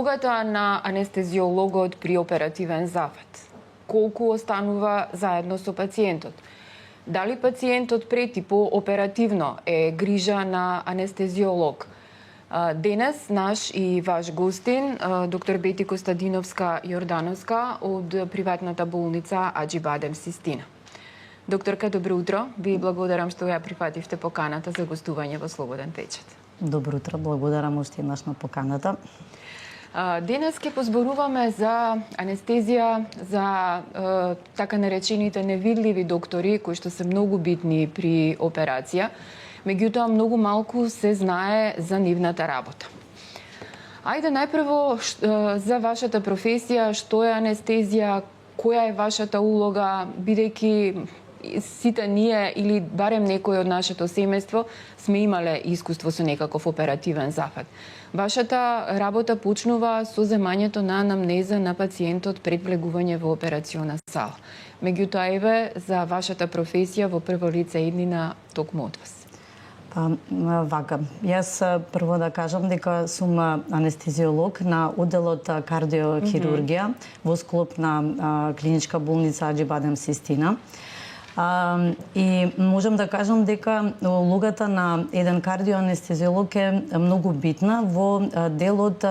улогата на анестезиологот при оперативен зафат? Колку останува заедно со пациентот? Дали пациентот прети по оперативно е грижа на анестезиолог? Денес наш и ваш гостин, доктор Бети Костадиновска-Јордановска од приватната болница Аџибадем Систина. Докторка, добро утро. Ви благодарам што ја прифативте поканата за гостување во Слободен печат. Добро утро, благодарам уште еднаш на поканата. Денес ќе позборуваме за анестезија, за така наречените невидливи доктори, кои што се многу битни при операција. Меѓутоа, многу малку се знае за нивната работа. Ајде најпрво за вашата професија, што е анестезија, која е вашата улога, бидејќи сите ние или барем некој од нашето семејство сме имале искуство со некаков оперативен зафат. Вашата работа почнува со земањето на анамнеза на пациентот пред влегување во операциона сала. Меѓутоа, еве за вашата професија во прво лице иднина токму од вас. Вака, јас прво да кажам дека сум анестезиолог на одделот кардиохирургија во склоп на клиничка болница Аџибадем Систина. И можам да кажам дека улогата на еден кардиоанестезиолог е многу битна во дел од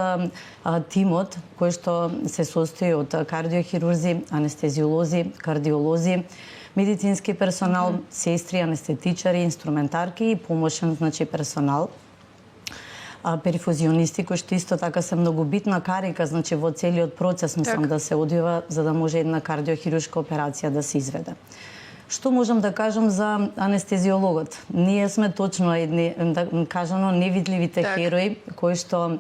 тимот кој што се состои од кардиохирурзи, анестезиолози, кардиолози, медицински персонал, сестри, анестетичари, инструментарки и помошен персонал. Перифузионисти кои што исто така се многу битна карика, во целиот процес мислам да се одвива за да може една кардиохируршка операција да се изведе. Што можам да кажам за анестезиологот? Ние сме точно едни, да кажано, невидливите херои кои што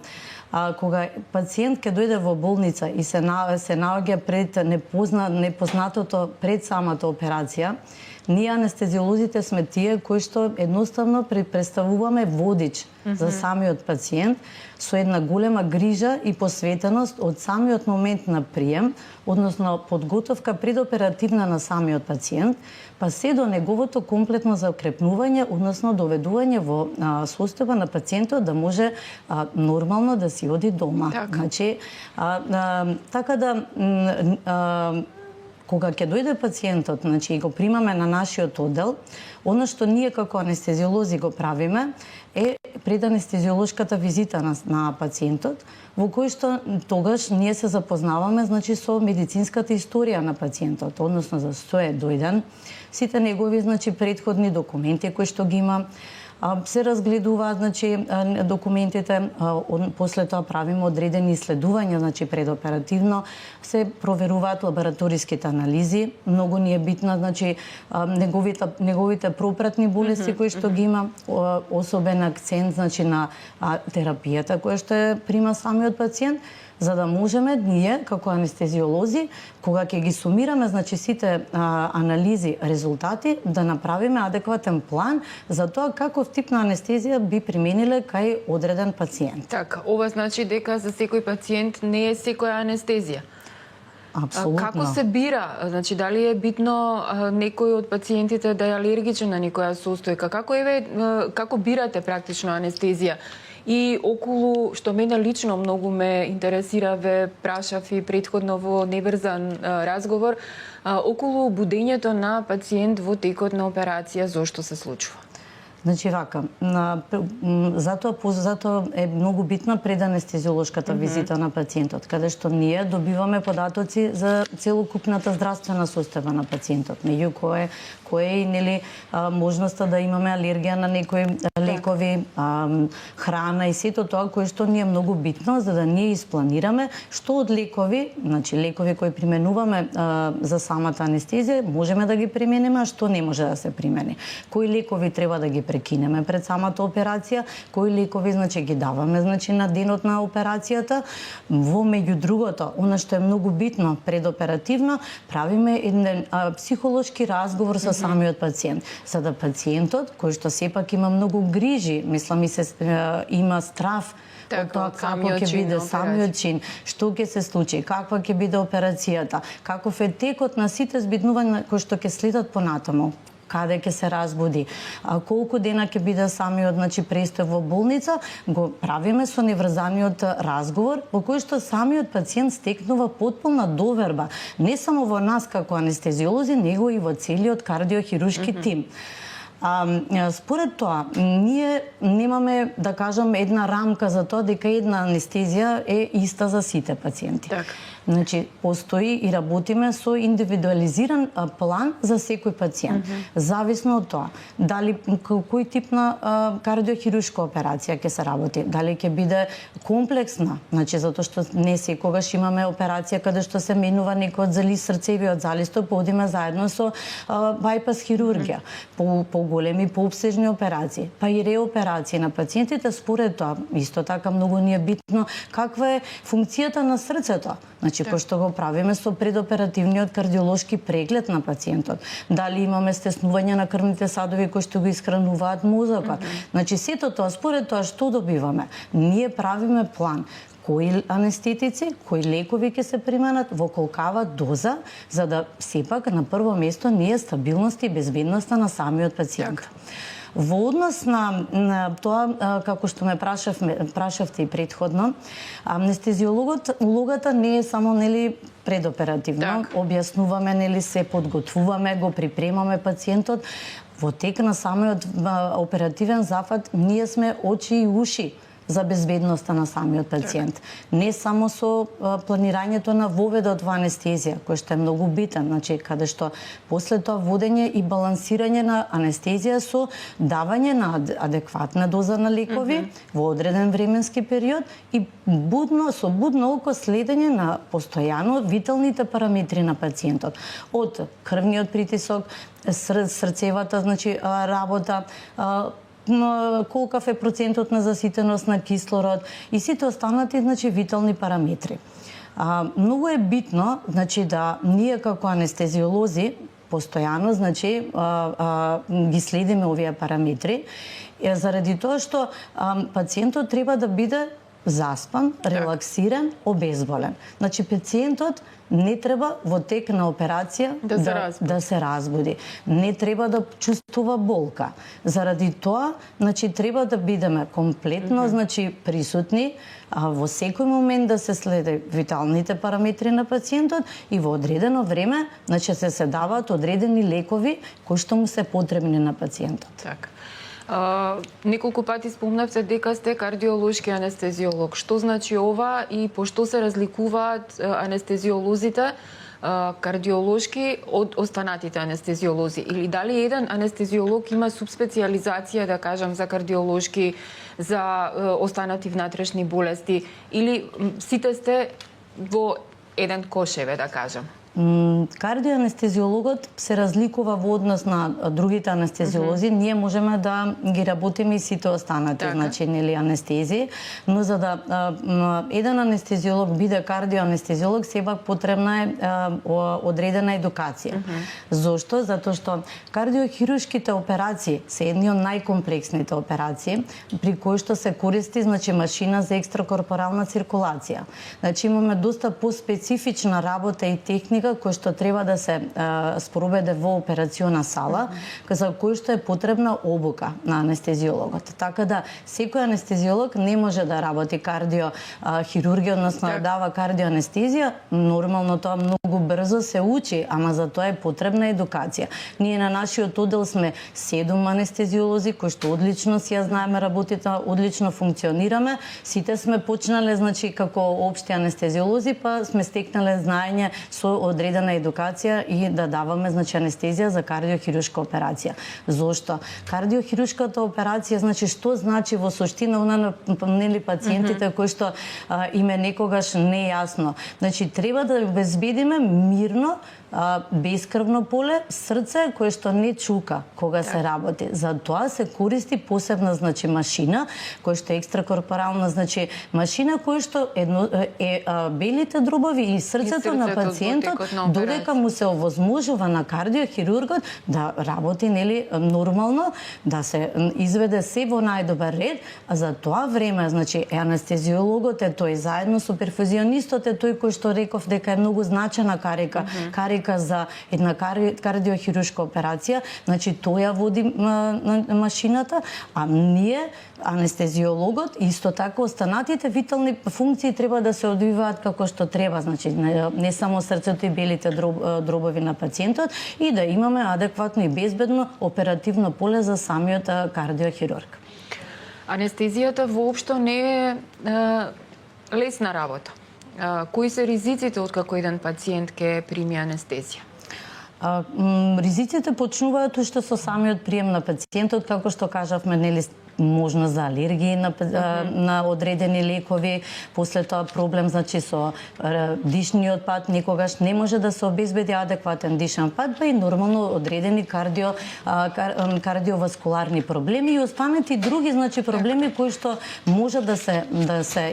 кога пациент ќе дојде во болница и се наоѓа пред непознатото пред самата операција, ние анестезиолозите сме тие кои што едноставно представуваме водич за самиот пациент со една голема грижа и посветеност од самиот момент на прием, односно подготовка предоперативна на самиот пациент, па се до неговото комплетно закрепнување, односно доведување во состојба на пациентот да може нормално да си оди дома. Значи, така да кога ќе дојде пациентот, и го примаме на нашиот оддел, она што ние како анестезиолози го правиме е пред анестезиолошката визита на пациентот, во кој што тогаш ние се запознаваме со медицинската историја на пациентот, односно за што е дојден, сите негови претходни документи кои што ги има, се разгледуваат документите, после тоа правиме одредени исследувања, предоперативно се проверуваат лабораториските анализи, многу ни е битно неговите пропратни болести кои што ги има, особен акцент на терапијата која што прима самиот пациент, за да можеме ние како анестезиолози, кога ќе ги сумираме сите анализи, резултати, да направиме адекватен план за тоа каков тип на анестезија би примениле кај одреден пациент. Така, ова значи дека за секој пациент не е секоја анестезија. Апсолутно. Како се бира? Значи, дали е битно некој од пациентите да е алергичен на некоја состојка? Како бирате практично анестезија? И околу, што мене лично многу ме интересира, ве прашав и претходно во неврзан разговор, околу будењето на пациент во текот на операција, зошто се случува? Значи вака, затоа е многу битна пред анестезиолошката визита на пациентот, каде што ние добиваме податоци за целокупната здравствена состојба на пациентот, меѓу кој е можноста да имаме алергија на некои лекови, храна и сето тоа кое што ни е многу битно за да ние испланираме што од лекови, лекови кои применуваме за самата анестезија, можеме да ги примениме, а што не може да се примени. Кои лекови треба да ги прекинеме пред самата операција, кои лекови ги даваме на денот на операцијата. Во меѓу другото, она што е многу битно предоперативно, правиме еден психолошки разговор со самиот пациент, за да пациентот кој што сепак има многу грижи, мислам има страв од тоа како ќе биде самиот чин, што ќе се случи, каква ќе биде операцијата, каков е текот на сите збиднувања кои што ќе следат понатаму. каде ќе се разбуди, колку дена ќе биде самиот престој во болница, го правиме со неврзаниот разговор во кој што самиот пациент стекнува потполна доверба, не само во нас како анестезиолози, него и во целиот кардиохируршки тим. Според тоа, ние немаме, да кажам, една рамка за тоа дека една анестезија е иста за сите пациенти. Так. Значи, постои и работиме со индивидуализиран план за секој пациент. Зависно од тоа, дали кој тип на кардиохируршка операција ќе се работи, дали ќе биде комплексна, значи затоа што не секогаш имаме операција каде што се менува некој од срцевиот залисток, одиме заедно со байпас хирургија, големи, пообсежни операции, па и реоперации на пациентите. Според тоа, исто така многу ни е битно каква е функцијата на срцето. Значи, кој што го правиме со предоперативниот кардиолошки преглед на пациентот. Дали имаме стеснување на крвните садови кои што го исхрануваат мозокот. Значи, сето тоа, според тоа што добиваме, ние правиме план кои анестетици, кои лекови ќе се применат, во колкава доза, за да сепак на прво место не е стабилност и безбедноста на самиот пациент. Во однос на тоа, како што ме прашавте и претходно, анестезиологот, улогата не е само предоперативно, објаснуваме, се подготвуваме, го припремаме пациентот. Во тек на самиот оперативен зафат ние сме очи и уши за безбедноста на самиот пациент. Не само со планирањето на воведот во анестезија, кој што е многу битен, значи каде што после тоа водење и балансирање на анестезија со давање на адекватна доза на лекови во одреден временски период и со будно око следење на постојано виталните параметри на пациентот, од крвниот притисок, срцевата, значи работа, колкав е процентот на заситеност на кислород и сите останати, значи, витални параметри. Многу е битно, значи, да ние како анестезиолози постојано, значи, ги следиме овие параметри, заради тоа што пациентот треба да биде заспан, релаксиран, обезболен. Значи, пациентот не треба во тек на операција да се разбуди. Не треба да чувствува болка. Заради тоа, значи, треба да бидеме комплетно, значи, присутни, во секој момент да се следи виталните параметри на пациентот и во одредено време, значи, се даваат одредени лекови кои што му се потребни на пациентот. Така. Неколку пати спомнавте дека сте кардиолошки анестезиолог. Што значи ова и по што се разликуваат анестезиолозите кардиолошки од останатите анестезиолози? Или дали еден анестезиолог има субспециализација, да кажам, за кардиолошки, за останати внатрешни болести? Или сите сте во еден кошеве, да кажам? Кардиоанестезиологот се разликува во однос на другите анестезиолози. Ние можеме да ги работиме и сите останати, значи, анестезии, но за да еден анестезиолог биде кардиоанестезиолог, сепак потребна е одредена едукација. Зошто? Затоа што кардиохируршките операции се едни од најкомплексните операции, при кои што се користи, значи, машина за екстракорпорална циркулација. Значи, имаме доста поспецифична работа и техника кој што треба да се спроведе во операциона сала, за кој што е потребна обука на анестезиологот. Така да секој анестезиолог не може да работи кардиохирургија, односно да дава кардиоанестезија. Нормално тоа многу брзо се учи, ама за тоа е потребна едукација. Ние на нашиот оддел сме 7 анестезиолози кои што одлично си ја знаеме работите, одлично функционираме. Сите сме почнале, значи, како општи анестезиолози, па сме стекнале знаење со одредена едукација и да даваме, значи, анестезија за кардиохируршка операција. Зошто? Кардиохируршката операција, значи, што значи во суштина на пациентите кои што им е некогаш нејасно. Значи, треба да обезбедиме мирно, бескрвно поле, срце кое што не чука кога се работи. За тоа се користи посебна, значи, машина, која што е екстракорпорална, значи, машина која што е белите дробови и срцето на пациентот почетокот на операција. додека му се овозможува на кардиохирургот да работи нели нормално, да се изведе се во најдобар ред, а за тоа време, значи анестезиологот е тој заедно со перфузионистот е тој кој што реков дека е многу значена карика за една кардиохируршка операција, значи тој ја води машината, а ние анестезиологот исто така останатите витални функции треба да се одвиваат како што треба, значи не само срцето и белите дробови на пациентот и да имаме адекватно и безбедно оперативно поле за самиот кардиохирург. Анестезијата воопшто не е лесна работа. Кои се ризиците откако еден пациент ќе прими анестезија? Ризиците почнуваат уште со самиот прием на пациентот, како што кажавме, нели можност за алергии на одредени лекови, после тоа проблем значи со дишниот пат, некогаш не може да се обезбеди адекватен дишен пат, па и нормално одредени кардиоваскуларни проблеми и останати други значи проблеми кои што може да се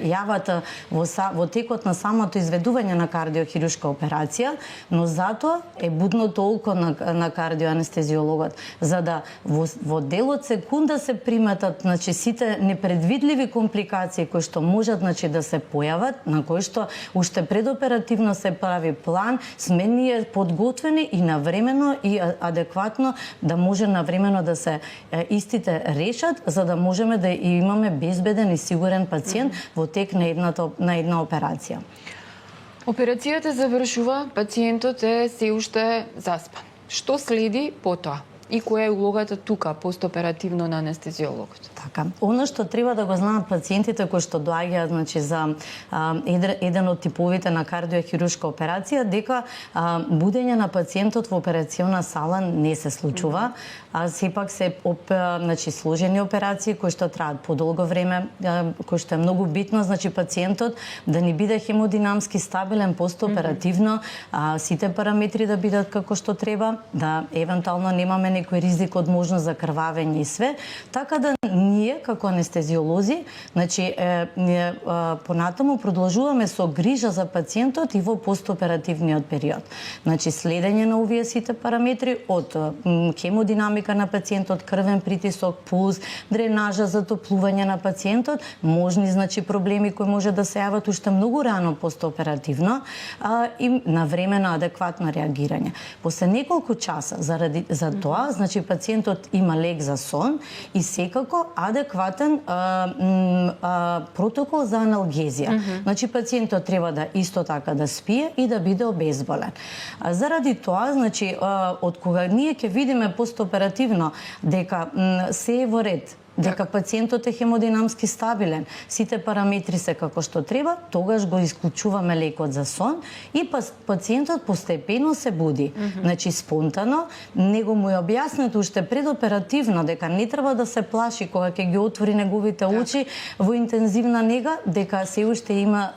јават во текот на самото изведување на кардиохируршка операција, но затоа е будно толку на кардиоанестезиологот за да во делот секунда се приметат значи сите непредвидливи компликации кои што можат значи да се појават, на кои што уште предоперативно се прави план, сменни подготвени и навремено и адекватно да може навремено да се истите решат за да можеме да имаме безбеден и сигурен пациент во тек на една операција. Операцијата завршува, пациентот е се уште заспан. Што следи потоа? И која е улогата тука постоперативно на анестезиологот? Така, она што треба да го знаат пациентите кои што доаѓаат значи за еден од типовите на кардиохируршка операција дека будење на пациентот во операциона сала не се случува, а сепак се значи сложени операции кои што траат подолго време, кои што е многу битно, значи пациентот да не биде хемодинамски стабилен постоперативно, сите параметри да бидат како што треба, да евентуално немаме некој ризик од можност за крвавење и све, така да ние како анестезиолози, значи понатаму продолжуваме со грижа за пациентот и во постоперативниот период. Значи следење на овие сите параметри од хемодинамика на пациентот, крвен притисок, пулс, дренажа, затоплување на пациентот, можни значи проблеми кои може да се јават уште многу рано постоперативно и навремено адекватно реагирање. После неколку часа за тоа, значи пациентот има лек за сон и секако адекватен протокол за аналгезија. Значи пациентот треба да исто така да спие и да биде обезболен. Заради тоа, значи од кога ние ќе видиме постоперативно дека се е во ред, дека пациентот е хемодинамски стабилен, сите параметри се како што треба, тогаш го исклучуваме лекот за сон и пациентот постепено се буди. Значи спонтано, него му е објаснето уште предоперативно дека не треба да се плаши кога ќе ги отвори неговите очи во интензивна нега, дека се уште има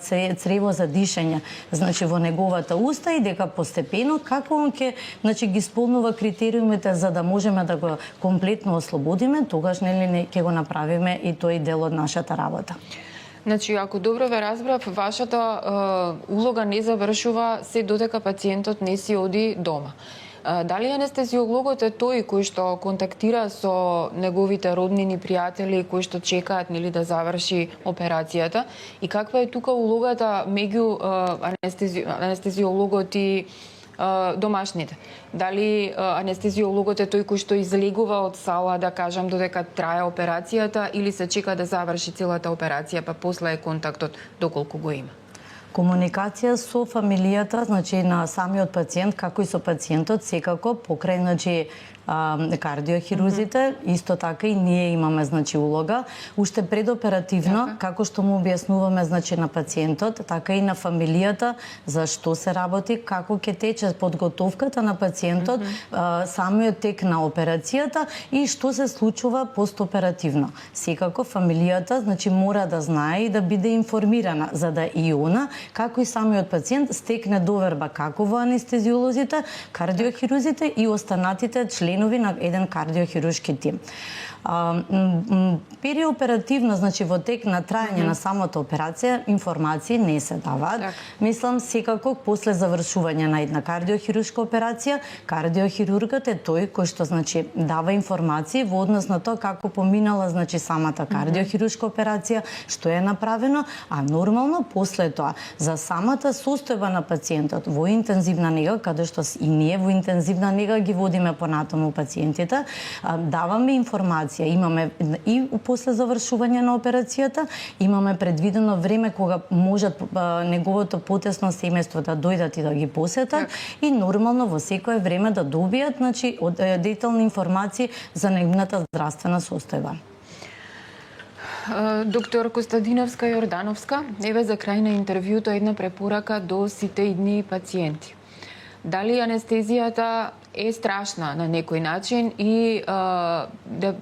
црево за дишење, значи во неговата уста и дека постепено како он ќе значи ги исполнува критериумите за да можеме да го комплетно ослободиме, тогаш нели ќе го направиме и тој дел од нашата работа. Значи, ако добро ве разбрав, вашата улога не завршува се додека пациентот не си оди дома. Дали анестезиологот е тој кој што контактира со неговите роднини, пријатели кои што чекаат нели да заврши операцијата и каква е тука улогата меѓу анестезиологот и домашните? Дали анестезиологот е тој кој што излегува од сала, да кажам, додека трае операцијата или се чека да заврши целата операција, па после е контактот доколку го има? Комуникација со фамилијата, значи на самиот пациент, како и со пациентот, секако покрај значи кардиохирурзите, исто така и ние имаме значи улога, уште предоперативно, како што му објаснуваме значи на пациентот, така и на фамилијата за што се работи, како ќе тече подготовката на пациентот, самиот тек на операцијата и што се случува постоперативно. Секако фамилијата значи мора да знае и да биде информирана за да и она како и самиот пациент стекне доверба како во анестезиолозите, кардиохирурзите и останатите членови на еден кардиохируршки тим. Периоперативно, значи во тек на трајање на самата операција, информации не се даваат. Мислам, секако после завршување на една кардиохируршка операција, кардиохирургот е тој кој што значи дава информации во однос на тоа како поминала значи самата кардиохируршка операција, што е направено, а нормално после тоа за самата состојба на пациентот во интензивна нега, каде што и ние во интензивна нега ги водиме понатаму пациентите, даваме информација. Имаме и после завршување на операцијата, имаме предвидено време кога можат неговото потесно семејство да дојдат и да ги посетат и нормално во секое време да добијат значи детални информации за нивната здравствена состојба. Доктор Костадиновска Јордановска, еве за крај на интервјуто една препорака до сите идни пациенти. Дали анестезијата е страшна на некој начин и да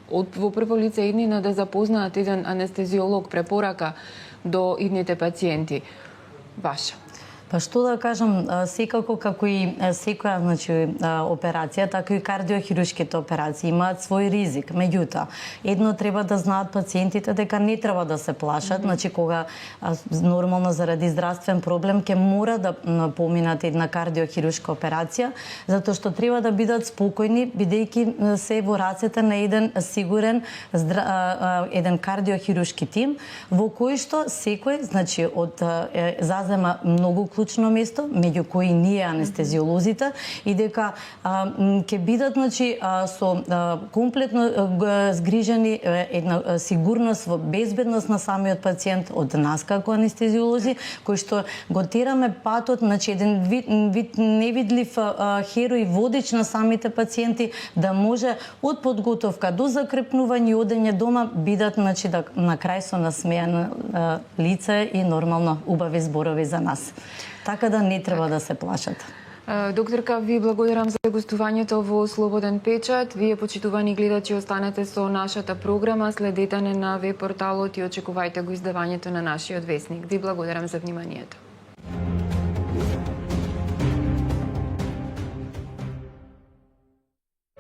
во прво лице иднина да запознаат еден анестезиолог препорака до идните пациенти? Ваша. Па што да кажам, секако како и секоја значи операција, така и кардиохируршките операции имаат свој ризик. Меѓутоа, едно треба да знаат пациентите дека не треба да се плашат, значи кога нормално заради здравствен проблем ќе мора да поминат една кардиохируршка операција, затоа што треба да бидат спокојни бидејќи се во рацете на еден сигурен еден кардиохируршки тим во кој што секој значи зазема многу клучно место, меѓу кои ние анестезиолозите, и дека ќе бидат значи со комплетно згрижени една сигурност во безбедност на самиот пациент од нас како анестезиолози, кои што го тераме патот, значи еден вид невидлив херој водеч на самите пациенти да може од подготовка до закрепнување и одење дома бидат значи на крај со насмеано лице и нормално убави зборови за нас. Така да не треба да се плашат. Докторка, ви благодарам за гостувањето во Слободен печат. Вие, почитувани гледачи, останете со нашата програма, следете на веб порталот и очекувајте го издавањето на нашиот весник. Ви благодарам за вниманието.